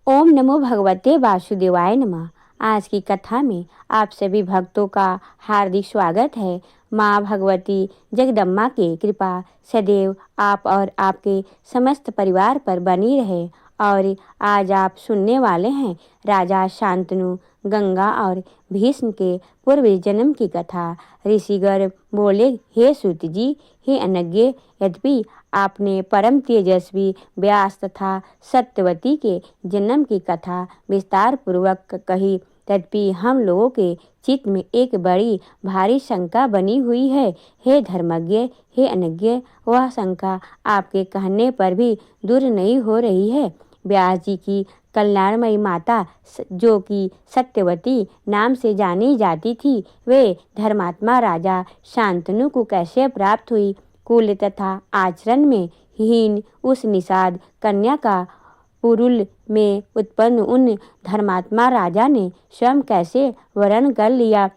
ओम नमो भगवते वासुदेवाय नमः। आज की कथा में आप सभी भक्तों का हार्दिक स्वागत है। माँ भगवती जगदम्बा की कृपा सदैव आप और आपके समस्त परिवार पर बनी रहे। और आज आप सुनने वाले हैं राजा शांतनु, गंगा और भीष्म के पूर्व जन्म की कथा। ऋषिगर बोले, हे सूत जी, हे अनज्ञ, यद्यपि आपने परम तेजस्वी व्यास तथा सत्यवती के जन्म की कथा विस्तार पूर्वक कही, तथापि हम लोगों के चित्त में एक बड़ी भारी शंका बनी हुई है। हे धर्मज्ञ, हे अनज्ञ, वह शंका आपके कहने पर भी दूर नहीं हो रही है। व्यास जी की कल्याणमयी माता जो कि सत्यवती नाम से जानी जाती थी, वे धर्मात्मा राजा शांतनु को कैसे प्राप्त हुई? कुल तथा आचरण में हीन उस निषाद कन्या का पुरुल में उत्पन्न उन धर्मात्मा राजा ने स्वयं कैसे वरण कर लिया?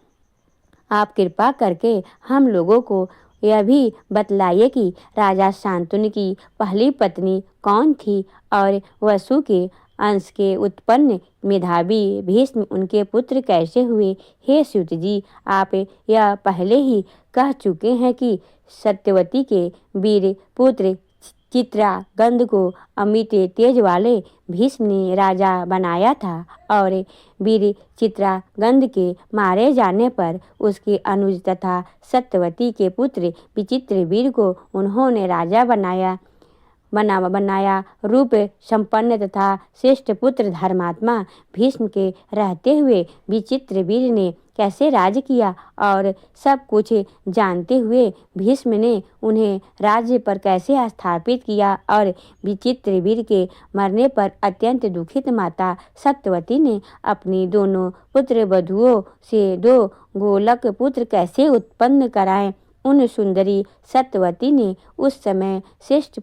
आप कृपा करके हम लोगों को यह भी बतलाइए कि राजा शांतनु की पहली पत्नी कौन थी और वसु के अंश के उत्पन्न मेधावी भीष्म उनके पुत्र कैसे हुए? हे सूत जी, आप यह पहले ही कह चुके हैं कि सत्यवती के वीर पुत्र चित्रागंध को अमित तेज वाले भीष्म ने राजा बनाया था और वीर चित्रागंध के मारे जाने पर उसके अनुज तथा सत्यवती के पुत्र विचित्र वीर को उन्होंने राजा बनाया रूप संपन्न तथा श्रेष्ठ पुत्र धर्मात्मा भीष्म के रहते हुए विचित्र वीर ने कैसे राज किया और सब कुछ जानते हुए भीष्म ने उन्हें राज्य पर कैसे स्थापित किया और विचित्र वीर के मरने पर अत्यंत दुखित माता सत्यवती ने अपनी दोनों पुत्र वधुओं से 2 गोलक पुत्र कैसे उत्पन्न कराए। उन सुंदरी सत्यवती ने उस समय श्रेष्ठ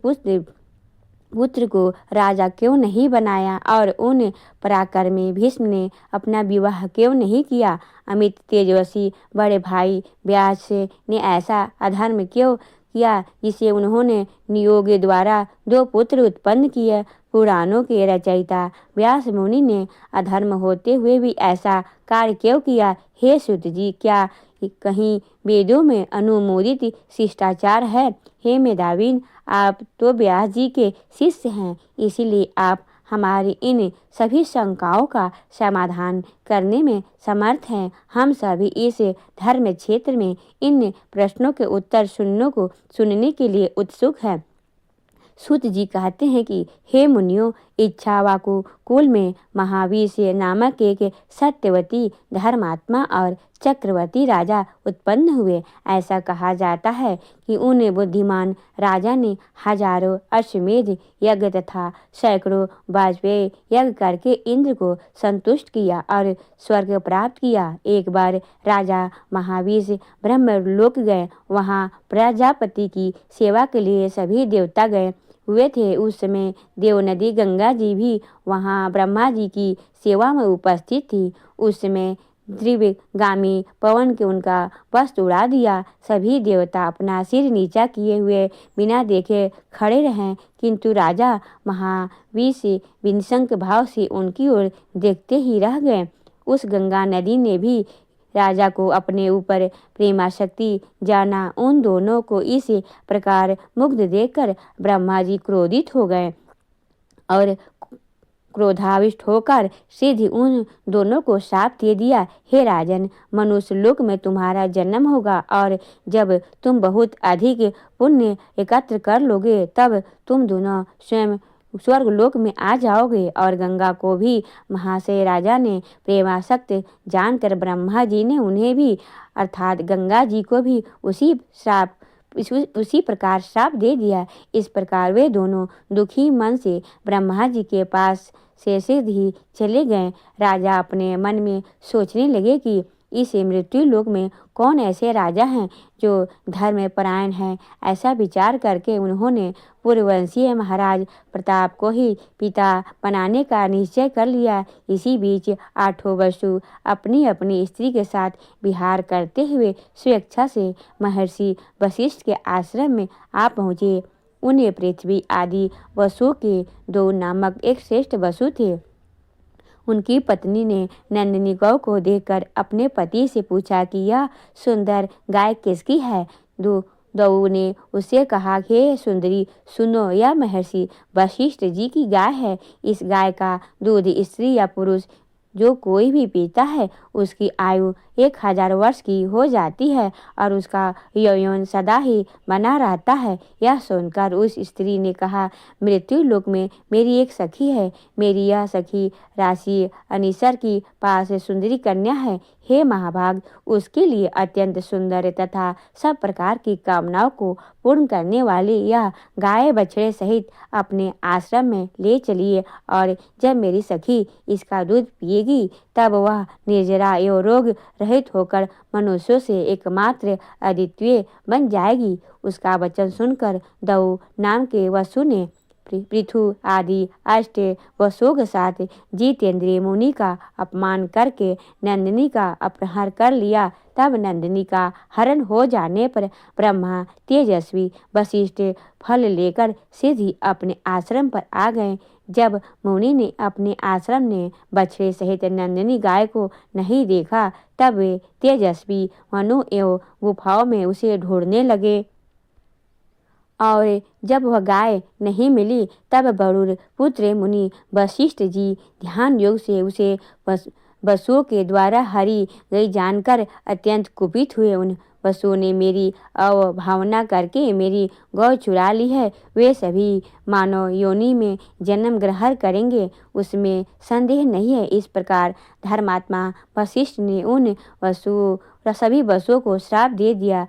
पुत्र को राजा क्यों नहीं बनाया और उन पराक्रमी भीष्म ने अपना विवाह क्यों नहीं किया? अमित तेजस्वी बड़े भाई व्यास ने ऐसा अधर्म क्यों किया जिसे उन्होंने नियोग द्वारा 2 पुत्र उत्पन्न किए? पुराणों के रचयिता व्यास मुनि ने अधर्म होते हुए भी ऐसा कार्य क्यों किया? हे सूत जी, क्या कहीं वेदों में अनुमोदित शिष्टाचार है? हे मेधावीन, आप तो व्यास जी के शिष्य हैं, इसीलिए आप हमारी इन सभी शंकाओं का समाधान करने में समर्थ हैं। हम सभी इस धर्म क्षेत्र में इन प्रश्नों के उत्तर सुनने के लिए उत्सुक हैं। सूत जी कहते हैं कि हे मुनियों, इक्ष्वाकु कुल में महावीर नामक एक सत्यवती धर्मात्मा और चक्रवर्ती राजा उत्पन्न हुए। ऐसा कहा जाता है कि उन बुद्धिमान राजा ने हजारों अश्वमेध यज्ञ तथा सैकड़ों वाजपेयी यज्ञ करके इंद्र को संतुष्ट किया और स्वर्ग प्राप्त किया। एक बार राजा महावीर ब्रह्मलोक गए। वहाँ प्रजापति की सेवा के लिए सभी देवता गए हुए थे। उस समय देव नदी गंगा जी भी वहाँ ब्रह्मा जी की सेवा में उपस्थित थी। उस समय त्रिविगामी पवन के उनका वस्त्र उड़ा दिया। सभी देवता अपना सिर नीचा किए हुए बिना देखे खड़े रहे, किंतु राजा महावीर से विनसंक भाव से उनकी ओर देखते ही रह गए। उस गंगा नदी ने भी राजा को अपने ऊपर प्रेमाशक्ति जाना। उन दोनों को इस प्रकार मुग्ध देखकर ब्रह्मा जी क्रोधित हो गए और क्रोधाविष्ट होकर सीधे उन दोनों को शाप दे दिया, हे राजन, मनुष्य लोक में तुम्हारा जन्म होगा और जब तुम बहुत अधिक पुण्य एकत्र कर लोगे तब तुम दोनों स्वयं स्वर्ग लोक में आ जाओगे। और गंगा को भी महाशय राजा ने प्रेमासक्त जानकर ब्रह्मा जी ने उन्हें भी अर्थात गंगा जी को भी उसी प्रकार श्राप दे दिया। इस प्रकार वे दोनों दुखी मन से ब्रह्मा जी के पास से सीधे ही चले गए। राजा अपने मन में सोचने लगे कि इस मृत्यु लोक में कौन ऐसे राजा हैं जो धर्म परायण हैं। ऐसा विचार करके उन्होंने पूर्ववंशीय महाराज प्रताप को ही पिता बनाने का निश्चय कर लिया। इसी बीच 8 वसु अपनी अपनी स्त्री के साथ विहार करते हुए स्वेच्छा से महर्षि वशिष्ठ के आश्रम में आ पहुँचे। उन्हें पृथ्वी आदि वसुओं के 2 नामक एक श्रेष्ठ वसु थे। उनकी पत्नी ने नंदिनी गौ को देखकर अपने पति से पूछा कि यह सुंदर गाय किसकी है। दऊ ने उससे कहा, हे सुंदरी, सुनो, यह महर्षि वशिष्ठ जी की गाय है। इस गाय का दूध स्त्री या पुरुष जो कोई भी पीता है उसकी आयु 1000 वर्ष की हो जाती है और उसका यौवन सदा ही बना रहता है। यह सुनकर उस स्त्री ने कहा, मृत्यु लोक में मेरी एक सखी है। मेरी यह सखी राशि अनीसर की पास सुंदरी कन्या है। हे महाभाग, उसके लिए अत्यंत सुंदर तथा सब प्रकार की कामनाओं को पूर्ण करने वाली यह गाय बछड़े सहित अपने आश्रम में ले चलिए, और जब मेरी सखी इसका दूध पिएगी तब वह निर्जरा एवं रोग रहित होकर मनुष्यों से एकमात्र अद्वितीय बन जाएगी। उसका वचन सुनकर दऊ नाम के वसु ने पृथु आदि अष्ट वसुओं के साथ जितेंद्रिय मुनि का अपमान करके नंदिनी का अपहरण कर लिया। तब नंदिनी का हरण हो जाने पर ब्रह्मा तेजस्वी वशिष्ठ फल लेकर सीधी अपने आश्रम पर आ गए। जब मुनि ने अपने आश्रम में बछड़े सहित नंदिनी गाय को नहीं देखा तब वे तेजस्वी मनु एवं गुफाओं में उसे ढूंढने लगे, और जब वह गाय नहीं मिली तब वरुण पुत्र मुनि वशिष्ठ जी ध्यान योग से उसे वसुओं के द्वारा हरी गई जानकर अत्यंत कुपित हुए। उन वसुओं ने मेरी अवभावना करके मेरी गौ चुरा ली है। वे सभी मानव योनि में जन्म ग्रहण करेंगे, उसमें संदेह नहीं है। इस प्रकार धर्मात्मा वशिष्ठ ने उन सभी वसुओं को श्राप दे दिया।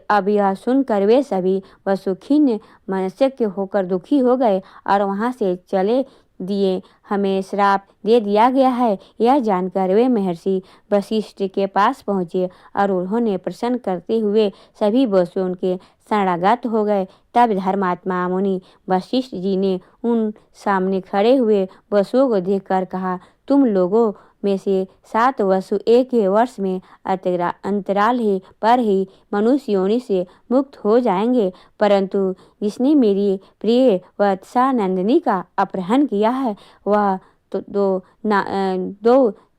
अब यह सुनकर वे सभी वसु खिन्न मनस्य के होकर दुखी हो गए और वहां से चले दिए। हमें श्राप दे दिया गया है, यह जानकर वे महर्षि वशिष्ठ के पास पहुँचे और उन्होंने प्रसन्न करते हुए सभी वसु उनके शरणागत हो गए। तब धर्मात्मा मुनि वशिष्ठ जी ने उन सामने खड़े हुए वसुओं को देखकर कहा, तुम लोगों में से 7 वसु एक ही वर्ष में अंतराल ही पर ही मनुष्य योनि से मुक्त हो जाएंगे, परंतु जिसने मेरी प्रिय वत्सा नंदिनी का अपहरण किया है वह तो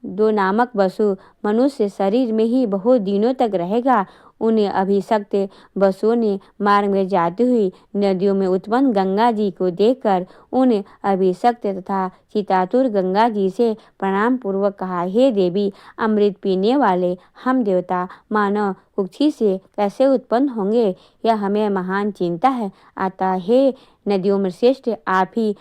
दो नामक वसु मनुष्य शरीर में ही बहुत दिनों तक रहेगा। उन्हें अभिशक्त वसुओं ने मार्ग में जाती हुई नदियों में उत्पन्न गंगा जी को देखकर उन अभिशक्त तथा चितातुर गंगा जी से प्रणाम पूर्वक कहा, हे देवी, अमृत पीने वाले हम देवता मानव कुक्षी से कैसे उत्पन्न होंगे, यह हमें महान चिंता है। अतः हे नदियों में श्रेष्ठ, आप ही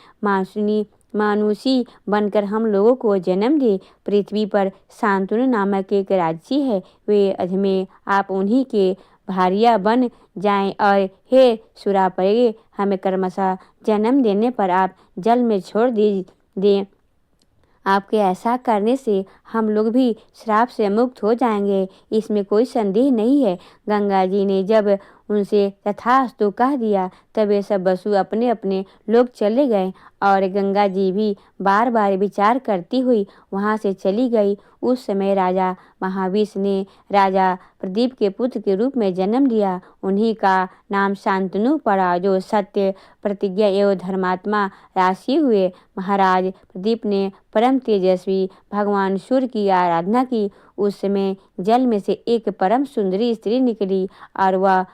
मानुषी बनकर हम लोगों को जन्म दे। पृथ्वी पर शांतनु नामक एक राक्षसी है, वे अधमे आप उन्हीं के भारिया बन जाएं, और हे सुरापरे, हमें क्रमशः जन्म देने पर आप जल में छोड़ दें। आपके ऐसा करने से हम लोग भी श्राप से मुक्त हो जाएंगे, इसमें कोई संदेह नहीं है। गंगा जी ने जब उनसे तथास्तु कह दिया तब वे सब वसु अपने अपने लोग चले गए, और गंगा जी भी बार बार विचार करती हुई वहां से चली गई। उस समय राजा महाविष ने राजा प्रदीप के पुत्र के रूप में जन्म लिया। उन्हीं का नाम शांतनु पड़ा, जो सत्य प्रतिज्ञा एवं धर्मात्मा राशि हुए। महाराज प्रदीप ने परम तेजस्वी भगवान सूर्य की आराधना की। उस समय जल में से एक परम सुंदरी स्त्री निकली और वह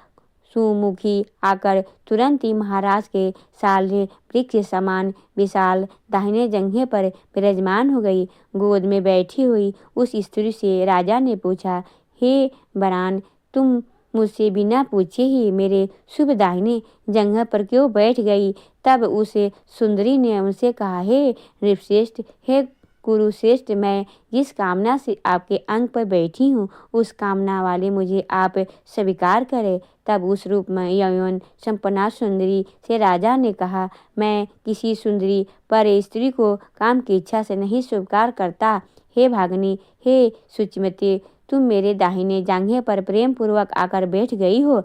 सुमुखी आकर तुरंत ही महाराज के साले वृक्ष समान विशाल दाहिने जंघे पर विराजमान हो गई। गोद में बैठी हुई उस स्त्री से राजा ने पूछा, हे वरान, तुम मुझसे बिना पूछे ही मेरे शुभ दाहिने जंघे पर क्यों बैठ गई। तब उस सुंदरी ने उनसे कहा, हे नृपश्रेष्ठ, हे कुरुश्रेष्ठ, मैं जिस कामना से आपके अंग पर बैठी हूँ उस कामना वाले मुझे आप स्वीकार करें। तब उस रूप में यौवन संपन्ना सुंदरी से राजा ने कहा, मैं किसी सुंदरी पर स्त्री को काम की इच्छा से नहीं स्वीकार करता। हे भागनी, हे सुचिमती, तुम मेरे दाहिने जांघे पर प्रेम पूर्वक आकर बैठ गई हो,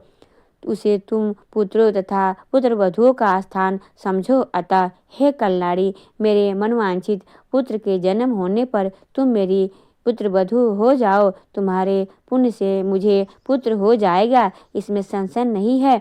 उसे तुम पुत्रों तथा पुत्र वधुओं का स्थान समझो। अतः हे कल्याणी, मेरे मनवांछित पुत्र के जन्म होने पर तुम मेरी पुत्र वधु हो जाओ। तुम्हारे पुण्य से मुझे पुत्र हो जाएगा, इसमें संशय नहीं है।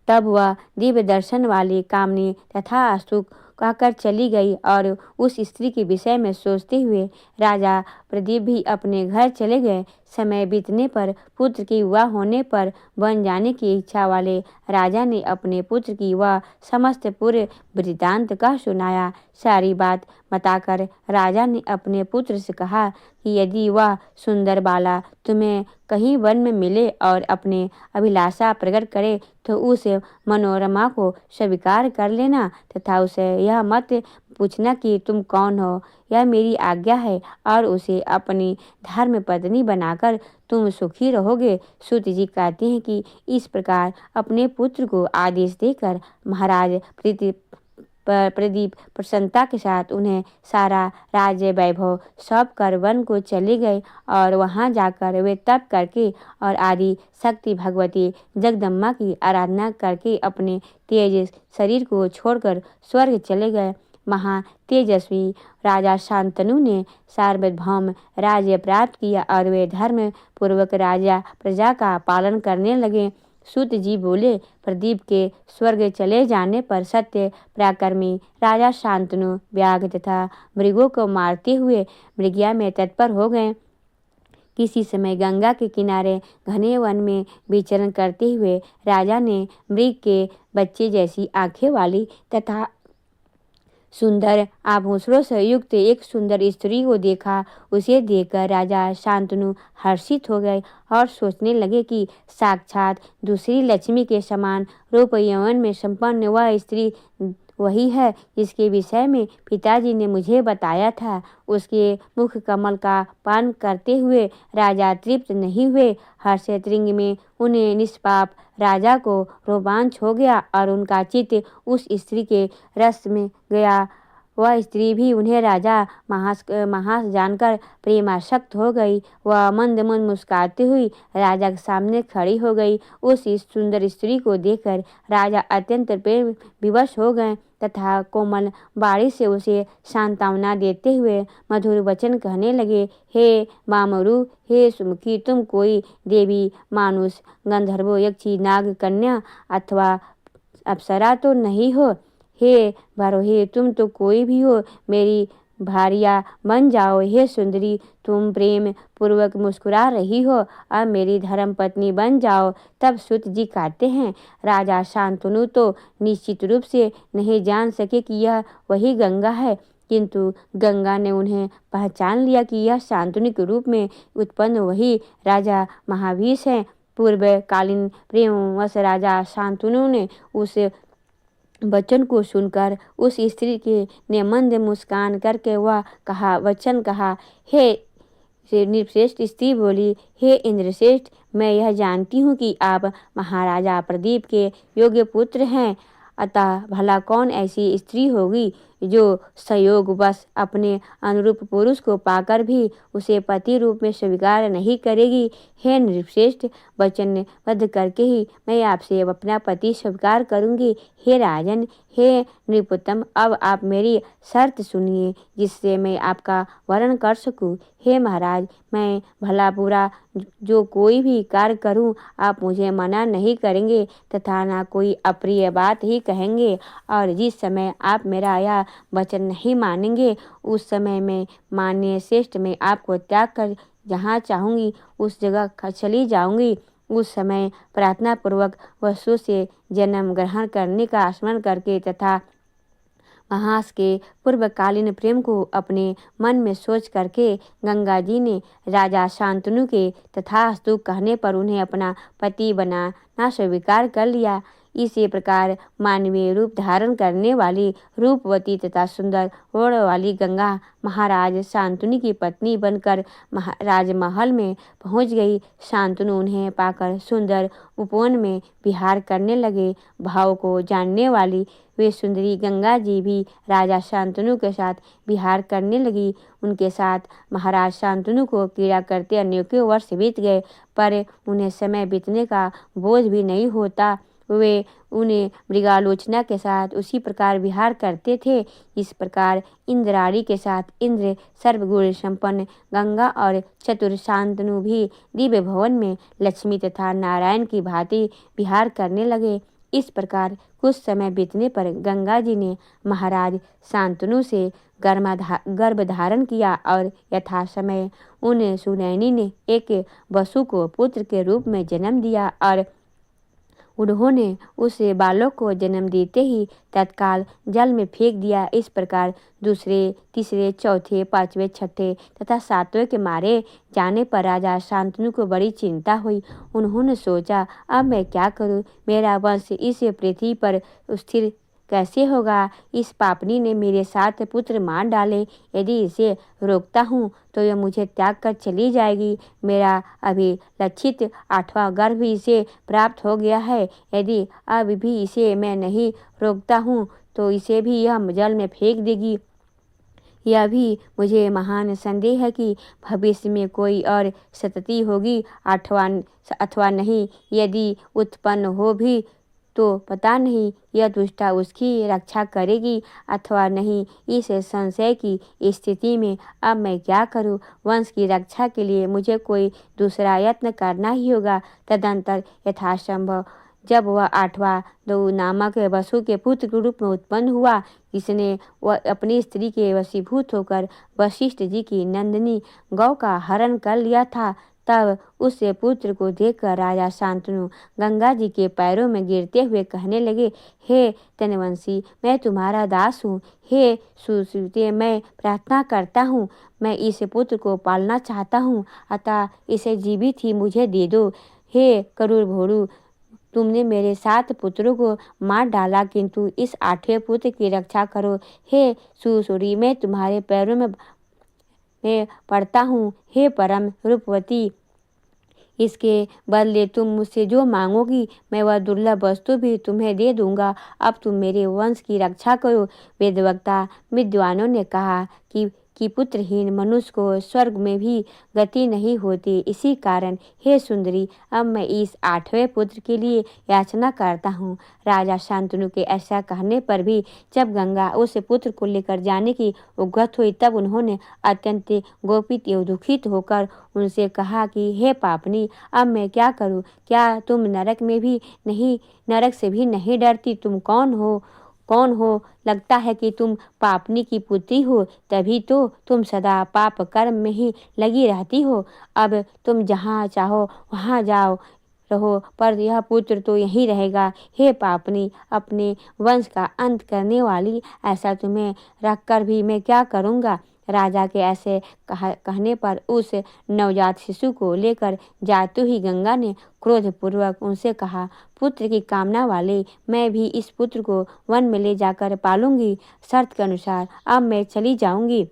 तब वह दिव्य दर्शन वाली कामनी तथास्तु कहकर चली गई। और उस स्त्री के विषय में सोचते हुए राजा प्रदीप भी अपने घर चले गए। समय बीतने पर पुत्र की विवाह होने पर बन जाने की इच्छा वाले राजा ने अपने पुत्र की वह समस्त पूरे वृत्तांत का सुनाया। सारी बात बताकर राजा ने अपने पुत्र से कहा कि यदि वह सुंदर बाला तुम्हें कहीं वन में मिले और अपने अभिलाषा प्रकट करे तो उस मनोरमा को स्वीकार कर लेना तथा उसे यह मत पूछना कि तुम कौन हो। यह मेरी आज्ञा है और उसे अपनी धर्म पत्नी बनाकर तुम सुखी रहोगे। सूत जी कहते हैं कि इस प्रकार अपने पुत्र को आदेश देकर महाराज प्रदीप प्रसन्नता के साथ उन्हें सारा राज्य वैभव सौंप कर वन को चले गए। और वहां जाकर वे तप करके और आदि शक्ति भगवती जगदम्बा की आराधना करके अपने तेज शरीर को छोड़कर स्वर्ग चले गए। महा तेजस्वी राजा शांतनु ने सार्वभौम राज्य प्राप्त किया और वे धर्म पूर्वक राजा प्रजा का पालन करने लगे। सूत जी बोले, प्रदीप के स्वर्ग चले जाने पर सत्य पराक्रमी राजा शांतनु व्याघ्र तथा मृगों को मारते हुए मृगया में तत्पर हो गए। किसी समय गंगा के किनारे घने वन में विचरण करते हुए राजा ने मृग के बच्चे जैसी आंखें वाली तथा सुंदर आभूषणों से युक्त एक सुंदर स्त्री को देखा। उसे देखकर राजा शांतनु हर्षित हो गए और सोचने लगे कि साक्षात दूसरी लक्ष्मी के समान रूप यौवन में संपन्न वह स्त्री वही है जिसके विषय में पिताजी ने मुझे बताया था। उसके मुख कमल का पान करते हुए राजा तृप्त नहीं हुए। हर्षतृंग में उन्हें निष्पाप राजा को रोमांच हो गया और उनका चित्त उस स्त्री के रस में गया। वह स्त्री भी उन्हें राजा महास जानकर प्रेमासक्त हो गई। वह मंद मंद मुस्कुराती हुई राजा के सामने खड़ी हो गई। उस सुंदर स्त्री को देखकर राजा अत्यंत प्रेम विवश हो गए तथा कोमल बाणी से उसे सांत्वना देते हुए मधुर वचन कहने लगे। हे वामरु, हे सुमुखी, तुम कोई देवी, मानुष, गंधर्व, यक्षी, नाग, कन्या अथवा अप्सरा तो नहीं हो। हे भरोहे, तुम तो कोई भी हो, मेरी भारिया बन जाओ। हे सुंदरी, तुम प्रेम पूर्वक मुस्कुरा रही हो, अब मेरी धर्म पत्नी बन जाओ। तब सूत जी कहते हैं, राजा शांतनु तो निश्चित रूप से नहीं जान सके कि यह वही गंगा है, किंतु गंगा ने उन्हें पहचान लिया कि यह शांतनु के रूप में उत्पन्न वही राजा महावीर हैं। पूर्वकालीन प्रेमवश राजा शांतनु ने उस वचन को सुनकर उस स्त्री के ने मंद मुस्कान करके वह वचन कहा। हे नृपश्रेष्ठ स्त्री बोली, हे इंद्रश्रेष्ठ, मैं यह जानती हूँ कि आप महाराजा प्रदीप के योग्य पुत्र हैं, अतः भला कौन ऐसी स्त्री होगी जो संयोगवश अपने अनुरूप पुरुष को पाकर भी उसे पति रूप में स्वीकार नहीं करेगी। हे नृपश्रेष्ठ, वचनबद्ध करके ही मैं आपसे अपना पति स्वीकार करूंगी। हे राजन, हे नृपोत्तम, अब आप मेरी शर्त सुनिए जिससे मैं आपका वर्ण कर सकूं। हे महाराज, मैं भला बुरा जो कोई भी कार्य करूं, आप मुझे मना नहीं करेंगे तथा ना कोई अप्रिय बात ही कहेंगे। और जिस समय आप मेरा यह वचन नहीं मानेंगे, उस समय मैं माननीय श्रेष्ठ में आपको त्याग कर जहाँ चाहूँगी उस जगह चली जाऊँगी। उस समय प्रार्थना पूर्वक वसु से जन्म ग्रहण करने का स्मरण करके तथा महास के पूर्वकालीन प्रेम को अपने मन में सोच करके गंगा जी ने राजा शांतनु के तथास्तु कहने पर उन्हें अपना पति बनाना स्वीकार कर लिया। इसी प्रकार मानवीय रूप धारण करने वाली रूपवती तथा सुंदर ओढ़ वाली गंगा महाराज शांतनु की पत्नी बनकर राजमहल में पहुंच गई। शांतनु उन्हें पाकर सुंदर उपवन में विहार करने लगे। भाव को जानने वाली वे सुंदरी गंगा जी भी राजा शांतनु के साथ विहार करने लगी। उनके साथ महाराज शांतनु को क्रीड़ा करते अनेकों वर्ष बीत गए, पर उन्हें समय बीतने का बोझ भी नहीं होता। वे उन्हें मृगालोचना के साथ उसी प्रकार विहार करते थे। इस प्रकार इंद्राणी के साथ इंद्र सर्वगुण संपन्न गंगा और चतुर शांतनु भी दिव्य भवन में लक्ष्मी तथा नारायण की भांति विहार करने लगे। इस प्रकार कुछ समय बीतने पर गंगा जी ने महाराज शांतनु से गर्भ धारण किया और यथा समय उन सुनैनी ने एक वसु को पुत्र के रूप में जन्म दिया और उन्होंने उस बालक को जन्म देते ही तत्काल जल में फेंक दिया। इस प्रकार दूसरे, तीसरे, चौथे, पांचवें, छठे तथा सातवें के मारे जाने पर राजा शांतनु को बड़ी चिंता हुई। उन्होंने सोचा, अब मैं क्या करूं? मेरा वंश इस पृथ्वी पर स्थिर कैसे होगा? इस पापनी ने मेरे 7 पुत्र मार डाले। यदि इसे रोकता हूँ तो यह मुझे त्याग कर चली जाएगी। मेरा अभिलक्षित 8वां गर्भ इसे प्राप्त हो गया है। यदि अब भी इसे मैं नहीं रोकता हूँ तो इसे भी यह जल में फेंक देगी। यह भी मुझे महान संदेह है कि भविष्य में कोई और संतति होगी अथवा नहीं। यदि उत्पन्न हो भी तो पता नहीं यह दुष्टा उसकी रक्षा करेगी अथवा नहीं। इस संशय की स्थिति में अब मैं क्या करूं? वंश की रक्षा के लिए मुझे कोई दूसरा यत्न करना ही होगा। तदंतर यथासंभव जब वह 8वां दऊ नामक वसु के पुत्र के रूप में उत्पन्न हुआ, जिसने वह अपनी स्त्री के वशीभूत होकर वशिष्ठ जी की नंदिनी गौ का हरण कर लिया था, तब उस पुत्र को देखकर राजा शांतनु गंगा जी के पैरों में गिरते हुए कहने लगे, हे तनवंशी, मैं तुम्हारा दास हूँ। हे सुश्रुते, मैं प्रार्थना करता हूँ, मैं इस पुत्र को पालना चाहता हूँ, अतः इसे जीवित ही मुझे दे दो। हे करूर भोरू, तुमने मेरे 7 पुत्रों को मार डाला, किंतु इस 8वें पुत्र की रक्षा करो। हे सुसूरी, मैं तुम्हारे पैरों में पड़ता हूँ। हे परम रूपवती, इसके बदले तुम मुझसे जो मांगोगी मैं वह दुर्लभ वस्तु भी तुम्हें दे दूंगा। अब तुम मेरे वंश की रक्षा करो। वेदवक्ता विद्वानों ने कहा कि पुत्रहीन मनुष्य को स्वर्ग में भी गति नहीं होती। इसी कारण हे सुंदरी, अब मैं इस 8वें पुत्र के लिए याचना करता हूँ। राजा शांतनु के ऐसा कहने पर भी जब गंगा उस पुत्र को लेकर जाने की उद्यत हुई, तब उन्होंने अत्यंत गोपित एवं दुखित होकर उनसे कहा कि हे पापनी, अब मैं क्या करूं? क्या तुम नरक में भी नहीं, नरक से भी नहीं डरती? तुम कौन हो? लगता है कि तुम पापनी की पुत्री हो, तभी तो तुम सदा पाप कर्म में ही लगी रहती हो। अब तुम जहाँ चाहो वहाँ जाओ रहो, पर यह पुत्र तो यहीं रहेगा। हे पापनी, अपने वंश का अंत करने वाली, ऐसा तुम्हें रखकर भी मैं क्या करूँगा? राजा के ऐसे कहने पर उस नवजात शिशु को लेकर जाते ही गंगा ने क्रोधपूर्वक उनसे कहा, पुत्र की कामना वाले, मैं भी इस पुत्र को वन में ले जाकर पालूंगी। शर्त के अनुसार अब मैं चली जाऊंगी,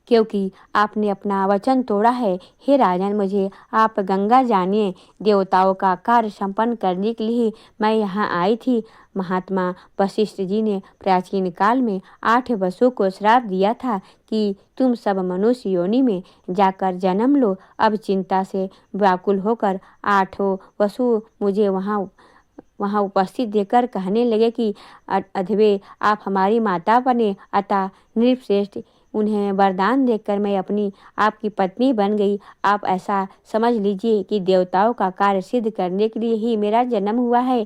क्योंकि आपने अपना वचन तोड़ा है। हे राजन, मुझे आप गंगा जानिए। देवताओं का कार्य संपन्न करने के लिए मैं यहाँ आई थी। महात्मा वशिष्ठ जी ने प्राचीन काल में 8 वसुओं को श्राप दिया था कि तुम सब मनुष्य योनि में जाकर जन्म लो। अब चिंता से व्याकुल होकर 8 वसु मुझे वहाँ उपस्थित देकर कहने लगे कि अधवे, आप हमारी माता बने। अतः नृपश्रेष्ठ, उन्हें वरदान देकर मैं अपनी आपकी पत्नी बन गई। आप ऐसा समझ लीजिए कि देवताओं का कार्य सिद्ध करने के लिए ही मेरा जन्म हुआ है।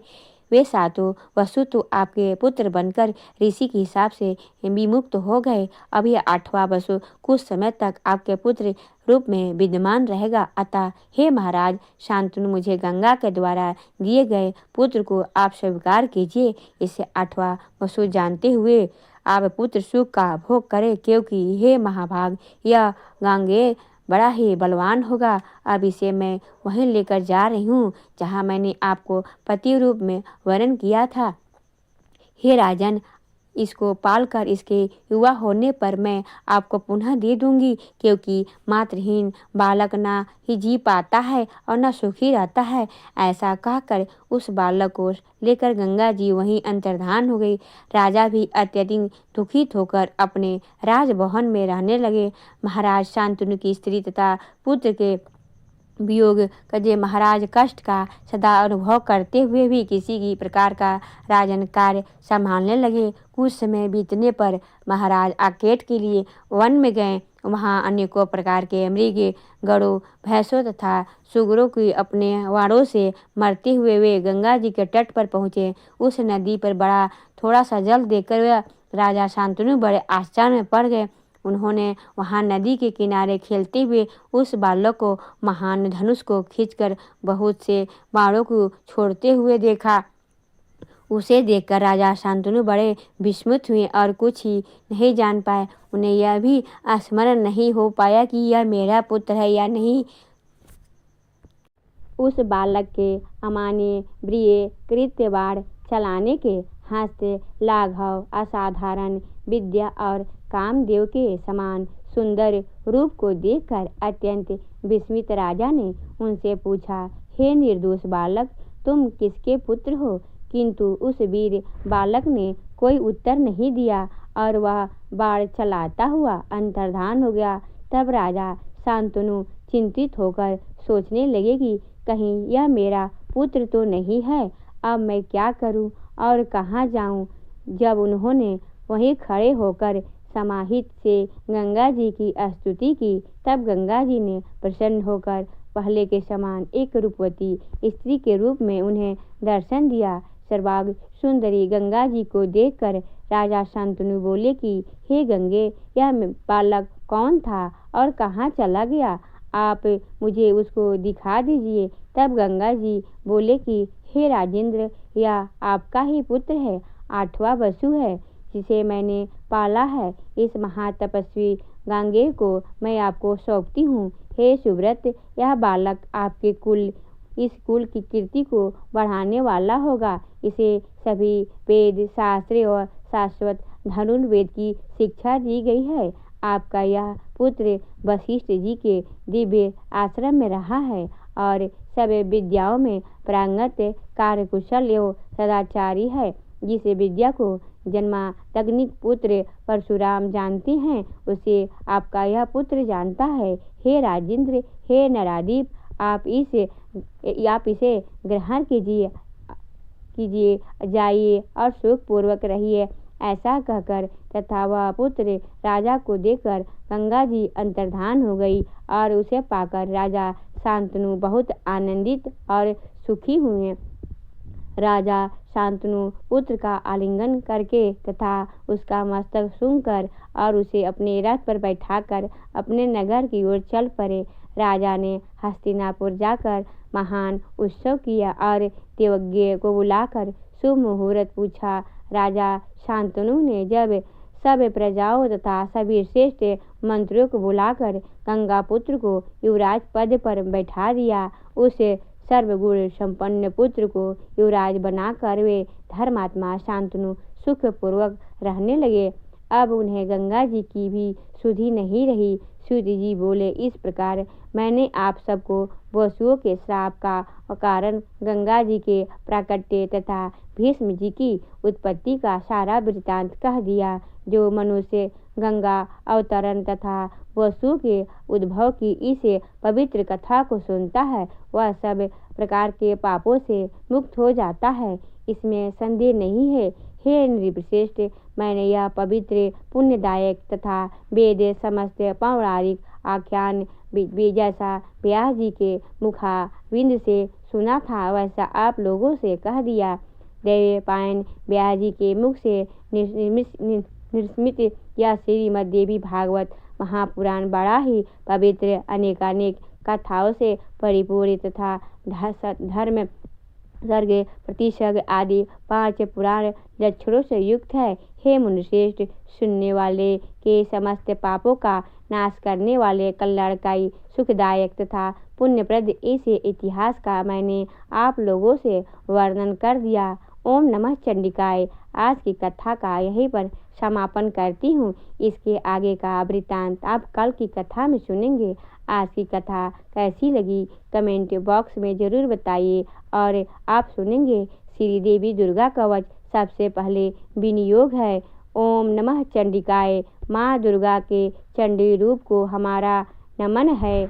वे 7 वसु तो आपके पुत्र बनकर ऋषि के हिसाब से विमुक्त हो गए। अब यह 8वां वसु कुछ समय तक आपके पुत्र रूप में विद्यमान रहेगा। अतः हे महाराज शांतनु, मुझे गंगा के द्वारा दिए गए पुत्र को आप स्वीकार कीजिए। इसे 8वां वसु जानते हुए आप पुत्र सुख का भोग करें, क्योंकि हे महाभाग, यह गांगेय बड़ा ही बलवान होगा। अब इसे मैं वहीं लेकर जा रही हूँ जहाँ मैंने आपको पति रूप में वर्ण किया था। हे राजन, इसको पालकर इसके युवा होने पर मैं आपको पुनः दे दूंगी, क्योंकि मातृहीन बालक ना ही जी पाता है और न सुखी रहता है। ऐसा कहकर उस बालक को लेकर गंगा जी वहीं अंतर्धान हो गई। राजा भी अत्यधिक दुखित होकर अपने राजभवन में रहने लगे। महाराज शांतनु की स्त्री तथा पुत्र के वियोग कजे महाराज कष्ट का सदा अनुभव करते हुए भी किसी की प्रकार का राजन कार्य संभालने लगे। कुछ समय बीतने पर महाराज आकेट के लिए वन में गए। वहाँ अनेकों प्रकार के मृग, गरुड़, भैंसों तथा सुगरों की अपने वाड़ों से मरते हुए वे गंगा जी के तट पर पहुँचे। उस नदी पर बड़ा थोड़ा सा जल देखकर वे राजा शांतनु बड़े आश्चर्य में पड़ गए। उन्होंने वहाँ नदी के किनारे खेलते हुए उस बालक को महान धनुष को खींचकर बहुत से बाणों को छोड़ते हुए देखा। उसे देखकर राजा शांतनु बड़े विस्मित हुए और कुछ ही नहीं जान पाए। उन्हें यह भी स्मरण नहीं हो पाया कि यह मेरा पुत्र है या नहीं। उस बालक के अमान्य प्रिय कृत्य बाण चलाने के हास्य लाघव, असाधारण विद्या और कामदेव के समान सुंदर रूप को देखकर अत्यंत विस्मित राजा ने उनसे पूछा, हे निर्दोष बालक, तुम किसके पुत्र हो? किंतु उस वीर बालक ने कोई उत्तर नहीं दिया और वह बाण चलाता हुआ अंतर्धान हो गया। तब राजा शांतनु चिंतित होकर सोचने लगे कि कहीं यह मेरा पुत्र तो नहीं है। अब मैं क्या करूं और कहाँ जाऊं? जब उन्होंने वहीं खड़े होकर समाहित से गंगा जी की स्तुति की, तब गंगा जी ने प्रसन्न होकर पहले के समान एक रूपवती स्त्री के रूप में उन्हें दर्शन दिया। सर्वांग सुंदरी गंगा जी को देखकर राजा शांतनु बोले कि हे गंगे, यह बालक कौन था और कहाँ चला गया? आप मुझे उसको दिखा दीजिए। तब गंगा जी बोले कि हे राजेंद्र, यह आपका ही पुत्र है, 8वां वसु है, जिसे मैंने पाला है। इस महातपस्वी गांगेय को मैं आपको सौंपती हूँ। हे सुव्रत, यह बालक आपके इस कुल की कीर्ति को बढ़ाने वाला होगा। इसे सभी वेद शास्त्र और शाश्वत धनुर्वेद की शिक्षा दी गई है। आपका यह पुत्र वशिष्ठ जी के दिव्य आश्रम में रहा है और सभी विद्याओं में प्रांगत, कार्यकुशल एवं सदाचारी है। जिस विद्या को जन्मातग्निक पुत्र परशुराम जानते हैं, उसे आपका यह पुत्र जानता है। हे राजेंद्र, हे नरादीप, आप इसे ग्रहण कीजिए, जाइए और सुखपूर्वक रहिए। ऐसा कहकर तथा वह पुत्र राजा को देखकर गंगा जी अंतर्धान हो गई और उसे पाकर राजा शांतनु बहुत आनंदित और सुखी हुए। राजा शांतनु पुत्र का आलिंगन करके तथा उसका मस्तक सूंघकर और उसे अपने रथ पर बैठाकर अपने नगर की ओर चल पड़े। राजा ने हस्तिनापुर जाकर महान उत्सव किया और देवज्ञ को बुलाकर शुभ मुहूर्त पूछा। राजा शांतनु ने जब सब प्रजाओं तथा सभी श्रेष्ठ मंत्रियों को बुलाकर गंगा पुत्र को युवराज पद पर बैठा दिया। उस सर्वगुण संपन्न पुत्र को युवराज बनाकर वे धर्मात्मा शांतनु सुखपूर्वक रहने लगे। अब उन्हें गंगा जी की भी सुधि नहीं रही। सूत जी बोले, इस प्रकार मैंने आप सबको वसुओं के श्राप का कारण, गंगा जी के प्राकट्य तथा भीष्म जी की उत्पत्ति का सारा वृत्तांत कह दिया। जो मनुष्य गंगा अवतरण तथा वसुओं के उद्भव की इस पवित्र कथा को सुनता है, वह सब प्रकार के पापों से मुक्त हो जाता है, इसमें संदेह नहीं है। हे नृपश्रेष्ठ, मैंने यह पवित्र पुण्यदायक तथा वेद समस्त पौराणिक आख्यान जैसा व्यास जी के मुखारविंद से सुना था, वैसा आप लोगों से कह दिया। देवपायन व्यास जी के मुख से निर्मित यह श्रीमद् देवी भागवत महापुराण बड़ा ही पवित्र, अनेकानेक कथाओं से परिपूर्ण तथा धर्म सर्ग प्रतिसर्ग आदि 5 पुराण लक्षणों से युक्त है। हे मुनिश्रेष्ठ, सुनने वाले के समस्त पापों का नाश करने वाले, कल्याणकारी, सुखदायक तथा पुण्यप्रद इस इतिहास का मैंने आप लोगों से वर्णन कर दिया। ओम नमः चंडिकाय। आज की कथा का यहीं पर समापन करती हूँ। इसके आगे का वृत्तांत आप कल की कथा में सुनेंगे। आज की कथा कैसी लगी कमेंट बॉक्स में ज़रूर बताइए। और आप सुनेंगे श्री देवी दुर्गा कवच। सबसे पहले विनियोग है। ओम नमः चंडिकाय। माँ दुर्गा के चंडी रूप को हमारा नमन है।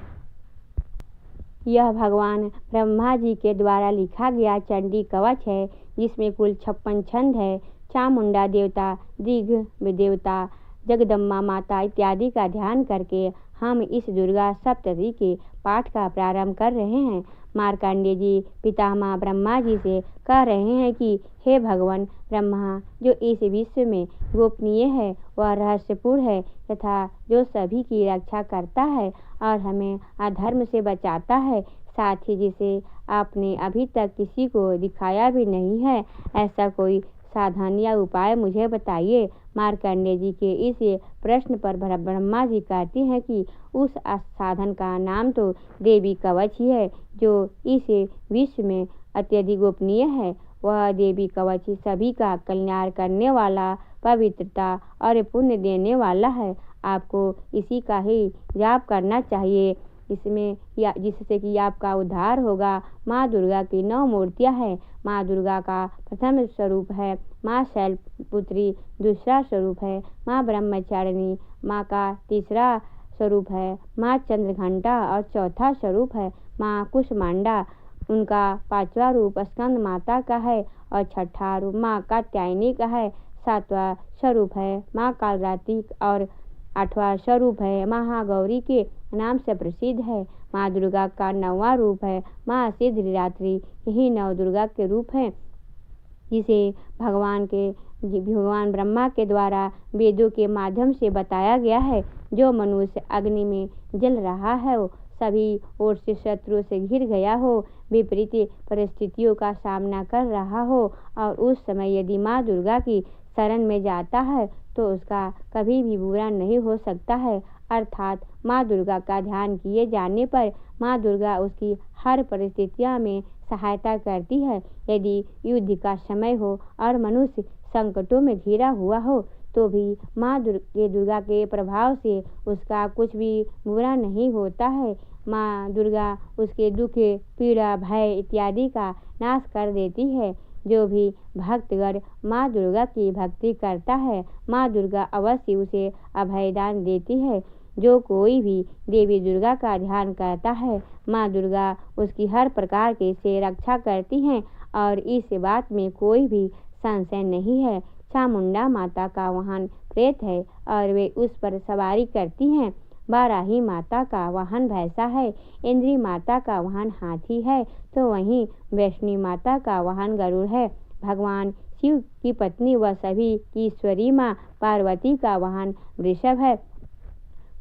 यह भगवान ब्रह्मा जी के द्वारा लिखा गया चंडी कवच है, जिसमें कुल 56 छंद है। चामुंडा देवता, दिग् देवता, जगदम्बा माता इत्यादि का ध्यान करके हम इस दुर्गा सप्तशती के पाठ का प्रारंभ कर रहे हैं। मार्कंडेय जी पितामह ब्रह्मा जी से कह रहे हैं कि हे भगवान ब्रह्मा, जो इस विश्व में गोपनीय है वह रहस्यपूर्ण है तथा जो सभी की रक्षा करता है और हमें अधर्म से बचाता है, साथ ही जिसे आपने अभी तक किसी को दिखाया भी नहीं है, ऐसा कोई साधन या उपाय मुझे बताइए। मार्कंडेय जी के इस प्रश्न पर ब्रह्मा जी कहते हैं कि उस साधन का नाम तो देवी कवच ही है, जो इस विश्व में अत्यधिक गोपनीय है। वह देवी कवच सभी का कल्याण करने वाला, पवित्रता और पुण्य देने वाला है। आपको इसी का ही जाप करना चाहिए, जिससे कि आपका उद्धार होगा। माँ दुर्गा की 9 मूर्तियाँ हैं। माँ दुर्गा का प्रथम स्वरूप है माँ शैलपुत्री, दूसरा स्वरूप है माँ ब्रह्मचारिणी, माँ का तीसरा स्वरूप है माँ चंद्रघंटा और चौथा स्वरूप है माँ कुष्मांडा। उनका 5वां रूप स्कंद माता का है और 6ठा रूप माँ कात्यायनी का है। 7वां स्वरूप है माँ कालरात्रि और 8वां स्वरूप है महागौरी के नाम से प्रसिद्ध है। माँ दुर्गा का 9वां रूप है माँ सिद्धिदात्री। यही 9 दुर्गा के रूप हैं, जिसे भगवान ब्रह्मा के द्वारा वेदों के माध्यम से बताया गया है। जो मनुष्य अग्नि में जल रहा है, वो सभी ओर से शत्रुओं से घिर गया हो, विपरीत परिस्थितियों का सामना कर रहा हो और उस समय यदि माँ दुर्गा की शरण में जाता है तो उसका कभी भी बुरा नहीं हो सकता है। अर्थात माँ दुर्गा का ध्यान किए जाने पर माँ दुर्गा उसकी हर परिस्थितियों में सहायता करती है। यदि युद्ध का समय हो और मनुष्य संकटों में घिरा हुआ हो तो भी माँ दुर्गा के प्रभाव से उसका कुछ भी बुरा नहीं होता है। माँ दुर्गा उसके दुख, पीड़ा, भय इत्यादि का नाश कर देती है। जो भी भक्तगण माँ दुर्गा की भक्ति करता है, माँ दुर्गा अवश्य उसे अभयदान देती है। जो कोई भी देवी दुर्गा का ध्यान करता है, माँ दुर्गा उसकी हर प्रकार से रक्षा करती हैं और इस बात में कोई भी संशय नहीं है। चामुंडा माता का वाहन प्रेत है और वे उस पर सवारी करती हैं। वाराही माता का वाहन भैंसा है, इंद्री माता का वाहन हाथी है, तो वहीं वैष्णवी माता का वाहन गरुड़ है। भगवान शिव की पत्नी व सभी की ईश्वरी माँ पार्वती का वाहन वृषभ है।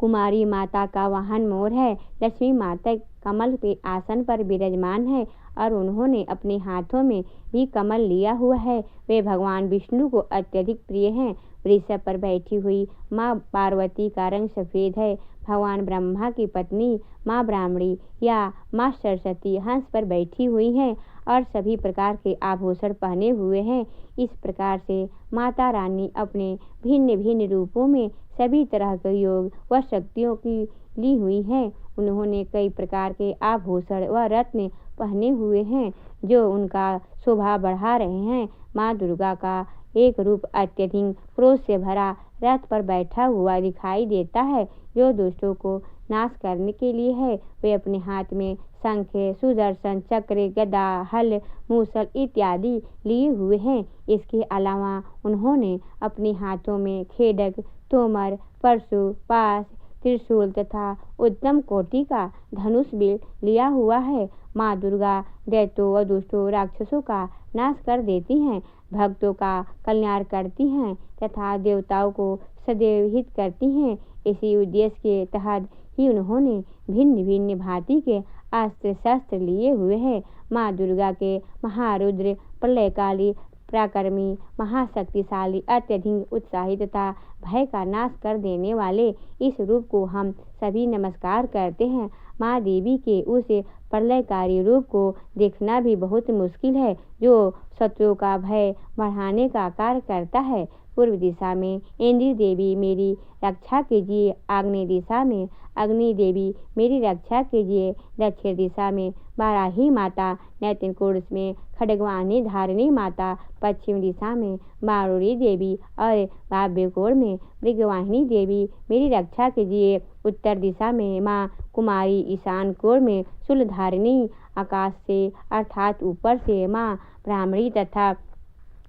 कुमारी माता का वाहन मोर है। लक्ष्मी माता कमल के आसन पर विराजमान है और उन्होंने अपने हाथों में भी कमल लिया हुआ है। वे भगवान विष्णु को अत्यधिक प्रिय हैं। वृषभ पर बैठी हुई माँ पार्वती का रंग सफ़ेद है। भगवान ब्रह्मा की पत्नी माँ ब्राह्मणी या माँ सरस्वती हंस पर बैठी हुई हैं और सभी प्रकार के आभूषण पहने हुए हैं। इस प्रकार से माता रानी अपने भिन्न भिन्न रूपों में सभी तरह के योग व शक्तियों की ली हुई हैं। उन्होंने कई प्रकार के आभूषण व रत्न पहने हुए हैं जो उनका शोभा बढ़ा रहे हैं। माँ दुर्गा का एक रूप अत्यधिक क्रोध से भरा रथ पर बैठा हुआ दिखाई देता है, जो दुष्टों को नाश करने के लिए है। वे अपने हाथ में शंख, सुदर्शन चक्र, गदा, हल, मूसल इत्यादि लिए हुए हैं। इसके अलावा उन्होंने अपने हाथों में खेडक, तोमर, परशु, पास, त्रिशूल तथा उत्तम कोटि का धनुष भी लिया हुआ है। माँ दुर्गा दैत्यों व दुष्टों राक्षसों का नाश कर देती हैं, भक्तों का कल्याण करती हैं तथा देवताओं को सदैव हित करती हैं। इसी उद्देश्य के तहत ही उन्होंने भिन्न भिन्न भांति के अस्त्र शस्त्र लिए हुए हैं। माँ दुर्गा के महारुद्र, प्रलयकाली, पराक्रमी, महाशक्तिशाली, अत्यधिक उत्साही तथा भय का नाश कर देने वाले इस रूप को हम सभी नमस्कार करते हैं। माँ देवी के उस प्रलयकारी रूप को देखना भी बहुत मुश्किल है, जो शत्रुओं का भय बढ़ाने का कार्य करता है। पूर्व दिशा में इंद्र देवी मेरी रक्षा कीजिए, आग्नेय दिशा में अग्नि देवी मेरी रक्षा कीजिए, दक्षिण दिशा में वाराही माता, नैतिन कोण में खड्गवाणी धारिणी माता, पश्चिम दिशा में बारुणी देवी और वायव्य कोण में मृगवाहिनी देवी मेरी रक्षा कीजिए। उत्तर दिशा में माँ कुमारी, ईशान कोण में शूलधारिणी, आकाश से अर्थात ऊपर से माँ ब्राह्मणी तथा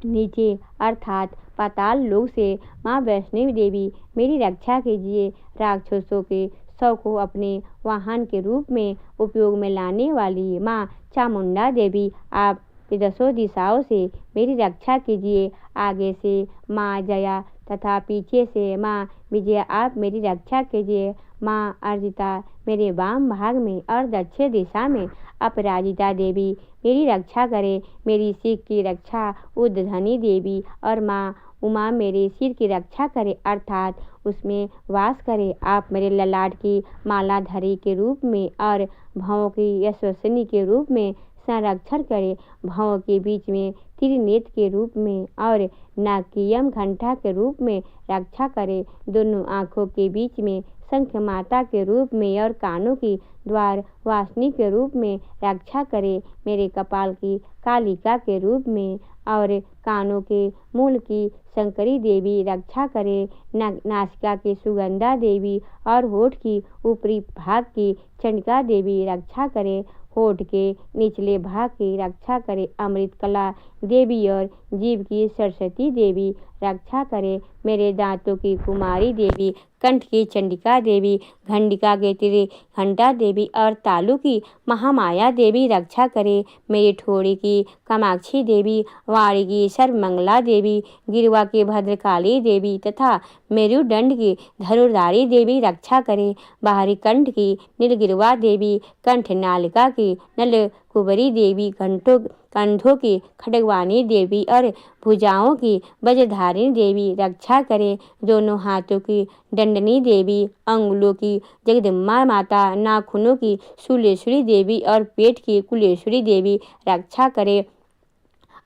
नीचे अर्थात पाताल लोक से माँ वैष्णवी देवी मेरी रक्षा कीजिए। राक्षसों के शव को अपने वाहन के रूप में उपयोग में लाने वाली माँ चामुंडा देवी आप दसों दिशाओं से मेरी रक्षा कीजिए। आगे से माँ जया तथा पीछे से माँ विजया आप मेरी रक्षा कीजिए। माँ अर्जिता मेरे वाम भाग में और दक्षिण दिशा में अपराजिता देवी मेरी रक्षा करे। मेरी सिर की रक्षा उद्धनी देवी और माँ उमा मेरे सिर की रक्षा करे अर्थात उसमें वास करे। आप मेरे ललाट की मालाधारी के रूप में और भावों की यशस्विनी के रूप में संरक्षण करे। भावों के बीच में त्रिनेत्र के रूप में और नाक की यम घंटा के रूप में रक्षा करे। दोनों आँखों के बीच में शंख माता के रूप में और कानों की द्वार वासनी के रूप में रक्षा करे। मेरे कपाल की कालिका के रूप में और कानों के मूल की शंकरी देवी रक्षा करे। नासिका की सुगंधा देवी और होठ की ऊपरी भाग की चंडिका देवी रक्षा करे। होठ के निचले भाग की रक्षा करे। अमृत कला देवी और जीव की सरस्वती देवी रक्षा करे। मेरे दांतों की कुमारी देवी, कंठ की चंडिका देवी, घंडिका के तिरे घंटा देवी और तालु की महामाया देवी रक्षा करे। मेरी ठोड़ी की कामाक्षी देवी, वाणी की सर्वमंगला देवी, गिरवा की भद्रकाली देवी तथा मेरुदंड की धनुर्धारी देवी रक्षा करे। बाहरी कंठ की नीलगिरवा देवी, कंठ नालिका की नलकुबरी देवी, कंधों की खड्गवानी देवी और भुजाओं की वज्रधारिणी देवी रक्षा करे। दोनों हाथों की दंडनी देवी, अंगुलों की जगदम्बा माता, नाखूनों की शूलेश्वरी देवी और पेट की कुलेश्वरी देवी रक्षा करे।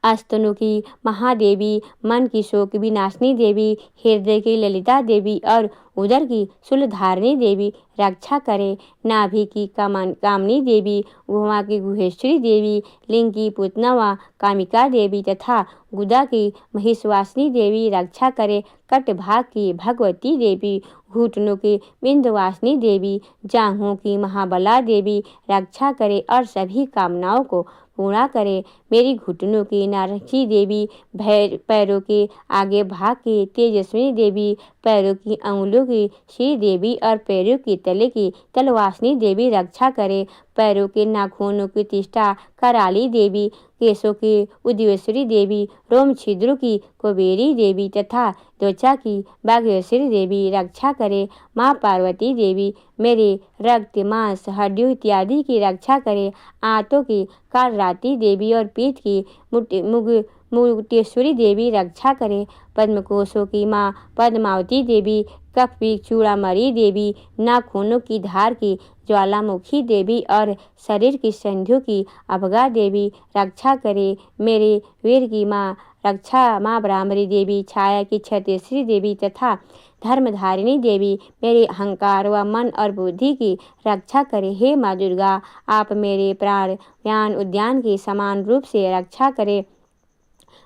अस्तनों की महादेवी, मन की शोक विनाशिनी देवी, हृदय की ललिता देवी और उदर की शूलधारिणी देवी रक्षा करे। नाभि की कामनी देवी, गुहा की गुहेश्वरी देवी, लिंग की पुतना कामिका देवी तथा गुदा की महिषवासिनी देवी रक्षा करे। कट भाग की भगवती देवी, घुटनों की विंध्यवासिनी देवी, जांघों की महाबला देवी रक्षा करे और सभी कामनाओं को पूरा करे। मेरी घुटनों की नारक्षी देवी, पैरों के आगे भाग की तेजस्विनी देवी, पैरों की अंगुलों की श्री देवी और पैरों की तले की तलवासिनी देवी रक्षा करे। पैरों के नाखूनों की तिष्ठा कराली देवी, केशों की उद्देश्वरी देवी, रोम छिद्रों की कुबेरी देवी तथा त्वचा की बागेश्वरी देवी रक्षा करे। माँ पार्वती देवी मेरे रक्त मांस हड्डियों इत्यादि की रक्षा करे। आंतों की कालरात्रि देवी और पीठ की मुक्तेश्वरी देवी रक्षा करे। पद्मकोशों की माँ पद्मावती देवी, कफ की चूड़ामणि देवी, नाखूनों की धार की ज्वालामुखी देवी और शरीर की संधियों की अभगा देवी रक्षा करे। मेरे वीर की माँ रक्षा माँ ब्राह्मणी देवी, छाया की छत्तेश्वरी देवी तथा धर्मधारिणी देवी मेरे अहंकार व मन और बुद्धि की रक्षा करे। हे माँ दुर्गा, आप मेरे प्राण ज्ञान उद्यान की समान रूप से रक्षा करे।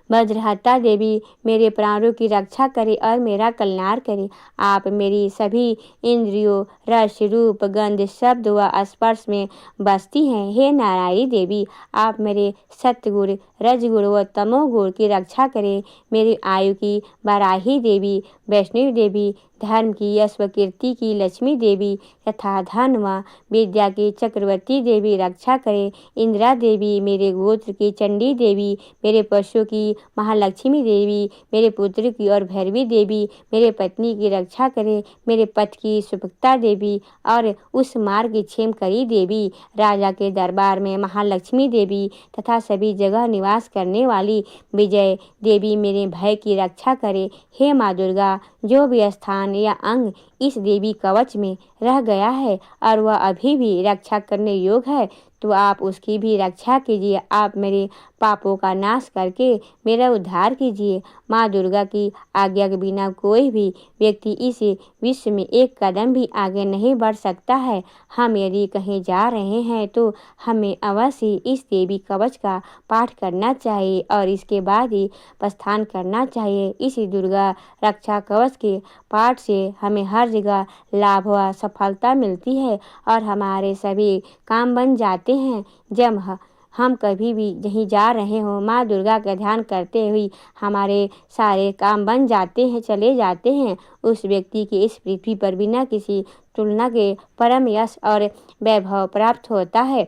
वज्रहत्ता देवी मेरे प्राणों की रक्षा करे और मेरा कल्याण करे। आप मेरी सभी इंद्रियों रस रूप गंध शब्द व स्पर्श में बसती हैं। हे नारायणी देवी, आप मेरे सत्गुण रजगुण व तमोगुण की रक्षा करें। मेरी आयु की वाराही देवी, वैष्णवी देवी, धर्म की यश व कीर्ति की लक्ष्मी देवी तथा धन व विद्या की चक्रवर्ती देवी रक्षा करे। इंदिरा देवी मेरे गोत्र की चंडी देवी, मेरे पशु की महालक्ष्मी देवी, मेरे पुत्र की और भैरवी देवी मेरे पत्नी की रक्षा करे। मेरे पथ की सुभक्ता देवी और उस मार्ग की क्षेमकरी देवी, राजा के दरबार में महालक्ष्मी देवी तथा सभी जगह निवास करने वाली विजय देवी मेरे भय की रक्षा करे। हे माँ दुर्गा, जो भी स्थान या अंग इस देवी कवच में रह गया है और वह अभी भी रक्षा करने योग्य है, तो आप उसकी भी रक्षा कीजिए। आप मेरे पापों का नाश करके मेरा उद्धार कीजिए। माँ दुर्गा की आज्ञा के बिना कोई भी व्यक्ति इस विश्व में एक कदम भी आगे नहीं बढ़ सकता है। हम यदि कहीं जा रहे हैं तो हमें अवश्य इस देवी कवच का पाठ करना चाहिए और इसके बाद ही प्रस्थान करना चाहिए। इसी दुर्गा रक्षा कवच के पाठ से हमें हर जगह लाभ व सफलता मिलती है और हमारे सभी काम बन जाते हैं। जब हम कभी भी कहीं जा रहे हो, माँ दुर्गा का ध्यान करते हुए हमारे सारे काम बन जाते हैं, चले जाते हैं। उस व्यक्ति की इस पृथ्वी पर बिना किसी तुलना के परम यश और वैभव प्राप्त होता है।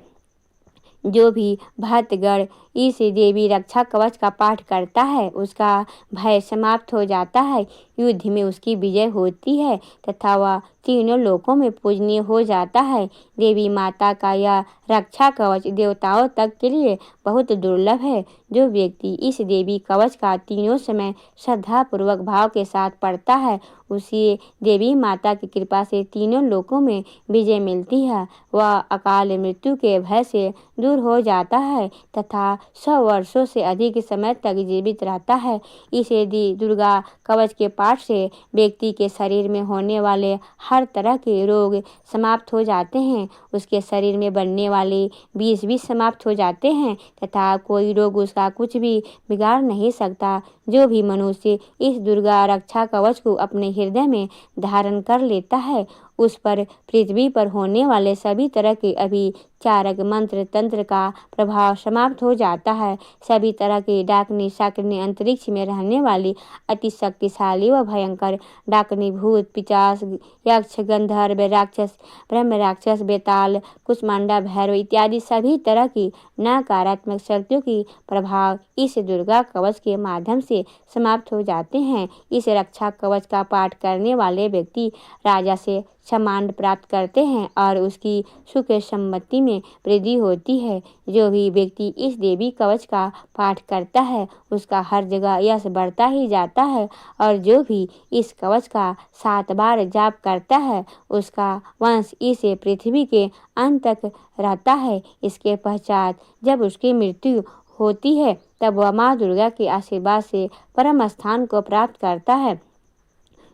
जो भी भक्तगण इस देवी रक्षा कवच का पाठ करता है, उसका भय समाप्त हो जाता है, युद्ध में उसकी विजय होती है तथा वह तीनों लोकों में पूजनीय हो जाता है। देवी माता का यह रक्षा कवच देवताओं तक के लिए बहुत दुर्लभ है। जो व्यक्ति इस देवी कवच का तीनों समय श्रद्धापूर्वक भाव के साथ पढ़ता है, उसे देवी माता की कृपा से तीनों लोकों में विजय मिलती है। वह अकाल मृत्यु के भय से दूर हो जाता है तथा 100 वर्षों से अधिक समय तक जीवित रहता है। इसे दुर्गा कवच के पाठ से व्यक्ति के शरीर में होने वाले हर तरह के रोग समाप्त हो जाते हैं, उसके शरीर में बनने वाले विष भी समाप्त हो जाते हैं तथा कोई रोग उसका कुछ भी बिगाड़ नहीं सकता। जो भी मनुष्य इस दुर्गा रक्षा कवच को अपने हृदय में धारण कर लेता है, उस पर पृथ्वी पर होने वाले सभी तरह के अभिचारक मंत्र तंत्र का प्रभाव समाप्त हो जाता है। सभी तरह के डाकनी शाकिनी अंतरिक्ष में रहने वाली अति शक्तिशाली व भयंकर डाकनी भूत पिशाच यक्ष गंधर्व राक्षस ब्रह्म राक्षस बेताल कुष्मांडा भैरव इत्यादि सभी तरह की नकारात्मक शक्तियों की प्रभाव इस दुर्गा कवच के माध्यम से समाप्त हो जाते हैं। इस रक्षा कवच का पाठ करने वाले व्यक्ति राजा से सम्मान प्राप्त करते हैं और उसकी सुख सम्पत्ति में वृद्धि होती है। जो भी व्यक्ति इस देवी कवच का पाठ करता है, उसका हर जगह यश बढ़ता ही जाता है और जो भी इस कवच का 7 बार जाप करता है, उसका वंश इस पृथ्वी के अंत तक रहता है। इसके पश्चात जब उसकी मृत्यु होती है, तब वह माँ दुर्गा के आशीर्वाद से परम स्थान को प्राप्त करता है,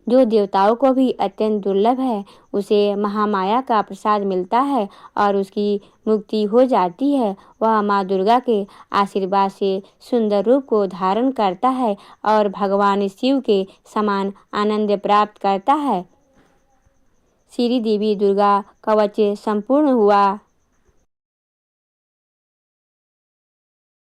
जो देवताओं को भी अत्यंत दुर्लभ है। उसे महामाया का प्रसाद मिलता है और उसकी मुक्ति हो जाती है। वह माँ दुर्गा के आशीर्वाद से सुंदर रूप को धारण करता है और भगवान शिव के समान आनंद प्राप्त करता है। श्री देवी दुर्गा कवच संपूर्ण हुआ।